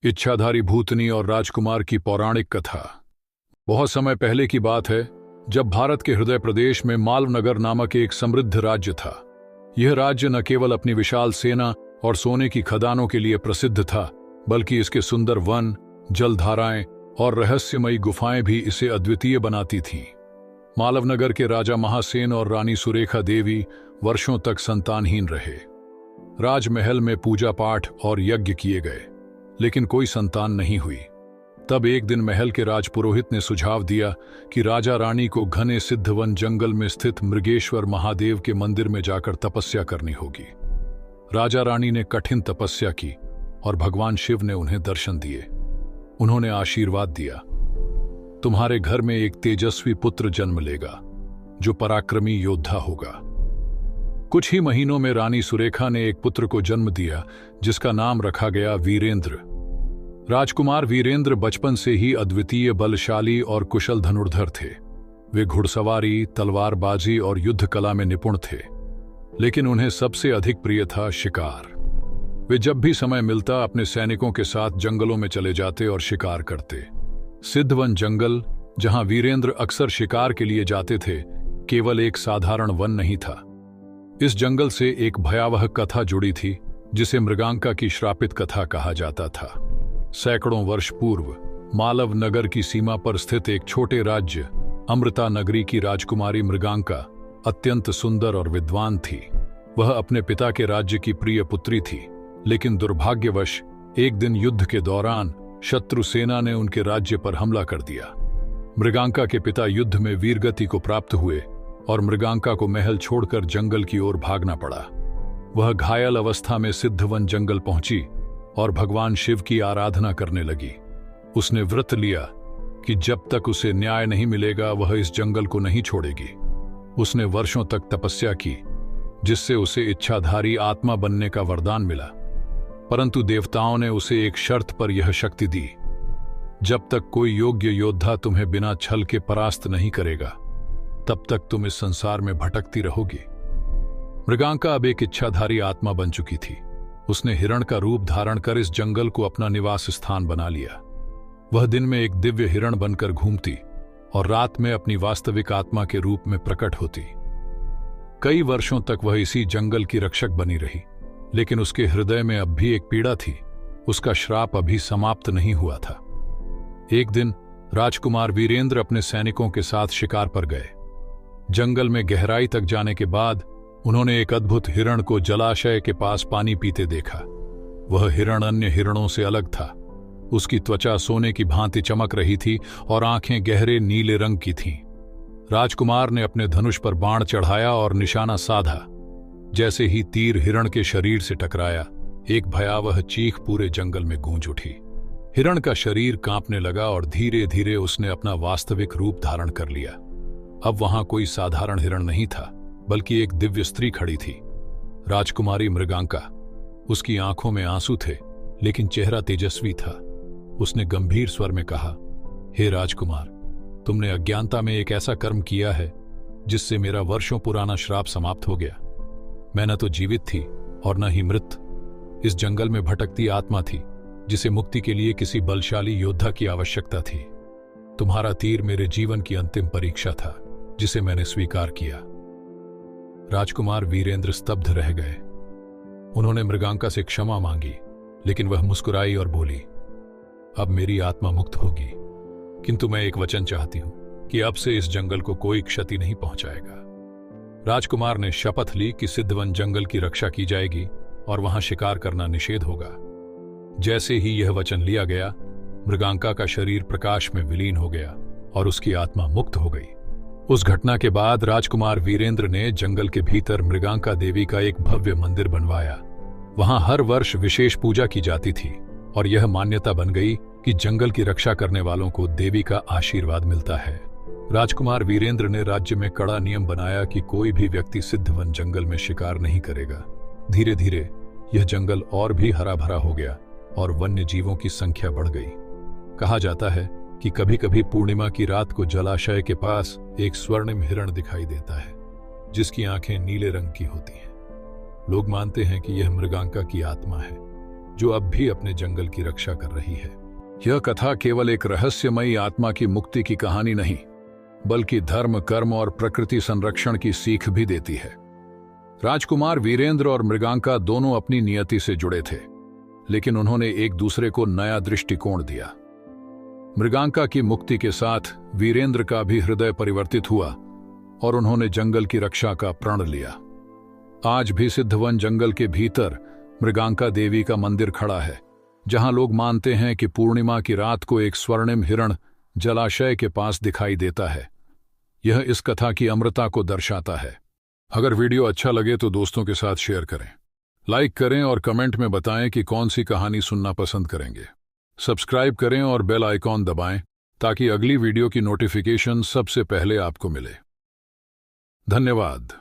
इच्छाधारी भूतनी और राजकुमार की पौराणिक कथा। बहुत समय पहले की बात है, जब भारत के हृदय प्रदेश में मालवनगर नामक एक समृद्ध राज्य था। यह राज्य न केवल अपनी विशाल सेना और सोने की खदानों के लिए प्रसिद्ध था, बल्कि इसके सुंदर वन, जलधाराएं और रहस्यमयी गुफाएं भी इसे अद्वितीय बनाती थीं। मालवनगर के राजा महासेन और रानी सुरेखा देवी वर्षों तक संतानहीन रहे। राजमहल में पूजा पाठ और यज्ञ किए गए, लेकिन कोई संतान नहीं हुई। तब एक दिन महल के राजपुरोहित ने सुझाव दिया कि राजा रानी को घने सिद्धवन जंगल में स्थित मृगेश्वर महादेव के मंदिर में जाकर तपस्या करनी होगी। राजा रानी ने कठिन तपस्या की और भगवान शिव ने उन्हें दर्शन दिए। उन्होंने आशीर्वाद दिया, तुम्हारे घर में एक तेजस्वी पुत्र जन्म लेगा जो पराक्रमी योद्धा होगा। कुछ ही महीनों में रानी सुरेखा ने एक पुत्र को जन्म दिया, जिसका नाम रखा गया वीरेंद्र। राजकुमार वीरेंद्र बचपन से ही अद्वितीय बलशाली और कुशल धनुर्धर थे। वे घुड़सवारी, तलवारबाजी और युद्ध कला में निपुण थे, लेकिन उन्हें सबसे अधिक प्रिय था शिकार। वे जब भी समय मिलता अपने सैनिकों के साथ जंगलों में चले जाते और शिकार करते। सिद्धवन जंगल, जहां वीरेंद्र अक्सर शिकार के लिए जाते थे, केवल एक साधारण वन नहीं था। इस जंगल से एक भयावह कथा जुड़ी थी, जिसे मृगांका की श्रापित कथा कहा जाता था। सैकड़ों वर्ष पूर्व मालव नगर की सीमा पर स्थित एक छोटे राज्य अमृता नगरी की राजकुमारी मृगांका अत्यंत सुंदर और विद्वान थी। वह अपने पिता के राज्य की प्रिय पुत्री थी, लेकिन दुर्भाग्यवश एक दिन युद्ध के दौरान शत्रु सेना ने उनके राज्य पर हमला कर दिया। मृगांका के पिता युद्ध में वीरगति को प्राप्त हुए और मृगांका को महल छोड़कर जंगल की ओर भागना पड़ा। वह घायल अवस्था में सिद्धवन जंगल पहुंची और भगवान शिव की आराधना करने लगी। उसने व्रत लिया कि जब तक उसे न्याय नहीं मिलेगा वह इस जंगल को नहीं छोड़ेगी। उसने वर्षों तक तपस्या की, जिससे उसे इच्छाधारी आत्मा बनने का वरदान मिला। परंतु देवताओं ने उसे एक शर्त पर यह शक्ति दी, जब तक कोई योग्य योद्धा तुम्हें बिना छल के परास्त नहीं करेगा, तब तक तुम इस संसार में भटकती रहोगी। मृगांका अब एक इच्छाधारी आत्मा बन चुकी थी। उसने हिरण का रूप धारण कर इस जंगल को अपना निवास स्थान बना लिया। वह दिन में एक दिव्य हिरण बनकर घूमती और रात में अपनी वास्तविक आत्मा के रूप में प्रकट होती। कई वर्षों तक वह इसी जंगल की रक्षक बनी रही, लेकिन उसके हृदय में अब भी एक पीड़ा थी। उसका श्राप अभी समाप्त नहीं हुआ था। एक दिन राजकुमार वीरेंद्र अपने सैनिकों के साथ शिकार पर गए। जंगल में गहराई तक जाने के बाद उन्होंने एक अद्भुत हिरण को जलाशय के पास पानी पीते देखा। वह हिरण अन्य हिरणों से अलग था। उसकी त्वचा सोने की भांति चमक रही थी और आंखें गहरे नीले रंग की थीं। राजकुमार ने अपने धनुष पर बाण चढ़ाया और निशाना साधा। जैसे ही तीर हिरण के शरीर से टकराया, एक भयावह चीख पूरे जंगल में गूंज उठी। हिरण का शरीर कांपने लगा और धीरे धीरे उसने अपना वास्तविक रूप धारण कर लिया। अब वहां कोई साधारण हिरण नहीं था, बल्कि एक दिव्य स्त्री खड़ी थी, राजकुमारी मृगांका। उसकी आंखों में आंसू थे, लेकिन चेहरा तेजस्वी था। उसने गंभीर स्वर में कहा, हे राजकुमार, तुमने अज्ञानता में एक ऐसा कर्म किया है जिससे मेरा वर्षों पुराना श्राप समाप्त हो गया। मैं न तो जीवित थी और न ही मृत। इस जंगल में भटकती आत्मा थी, जिसे मुक्ति के लिए किसी बलशाली योद्धा की आवश्यकता थी। तुम्हारा तीर मेरे जीवन की अंतिम परीक्षा था, जिसे मैंने स्वीकार किया। राजकुमार वीरेंद्र स्तब्ध रह गए। उन्होंने मृगांका से क्षमा मांगी, लेकिन वह मुस्कुराई और बोली, अब मेरी आत्मा मुक्त होगी, किंतु मैं एक वचन चाहती हूं कि अब से इस जंगल को कोई क्षति नहीं पहुंचाएगा। राजकुमार ने शपथ ली कि सिद्धवन जंगल की रक्षा की जाएगी और वहां शिकार करना निषेध होगा। जैसे ही यह वचन लिया गया, मृगांका का शरीर प्रकाश में विलीन हो गया और उसकी आत्मा मुक्त हो गई। उस घटना के बाद राजकुमार वीरेंद्र ने जंगल के भीतर मृगांका देवी का एक भव्य मंदिर बनवाया। वहां हर वर्ष विशेष पूजा की जाती थी और यह मान्यता बन गई कि जंगल की रक्षा करने वालों को देवी का आशीर्वाद मिलता है। राजकुमार वीरेंद्र ने राज्य में कड़ा नियम बनाया कि कोई भी व्यक्ति सिद्धवन जंगल में शिकार नहीं करेगा। धीरे धीरे यह जंगल और भी हरा भरा हो गया और वन्य जीवों की संख्या बढ़ गई। कहा जाता है कि कभी कभी पूर्णिमा की रात को जलाशय के पास एक स्वर्णिम हिरण दिखाई देता है, जिसकी आंखें नीले रंग की होती हैं। लोग मानते हैं कि यह मृगांका की आत्मा है, जो अब भी अपने जंगल की रक्षा कर रही है। यह कथा केवल एक रहस्यमयी आत्मा की मुक्ति की कहानी नहीं, बल्कि धर्म, कर्म और प्रकृति संरक्षण की सीख भी देती है। राजकुमार वीरेंद्र और मृगांका दोनों अपनी नियति से जुड़े थे, लेकिन उन्होंने एक दूसरे को नया दृष्टिकोण दिया। मृगांका की मुक्ति के साथ वीरेंद्र का भी हृदय परिवर्तित हुआ और उन्होंने जंगल की रक्षा का प्रण लिया। आज भी सिद्धवन जंगल के भीतर मृगांका देवी का मंदिर खड़ा है, जहां लोग मानते हैं कि पूर्णिमा की रात को एक स्वर्णिम हिरण जलाशय के पास दिखाई देता है। यह इस कथा की अमरता को दर्शाता है। अगर वीडियो अच्छा लगे तो दोस्तों के साथ शेयर करें, लाइक करें और कमेंट में बताएं कि कौन सी कहानी सुनना पसंद करेंगे। सब्सक्राइब करें और बेल आइकॉन दबाएं ताकि अगली वीडियो की नोटिफिकेशन सबसे पहले आपको मिले। धन्यवाद।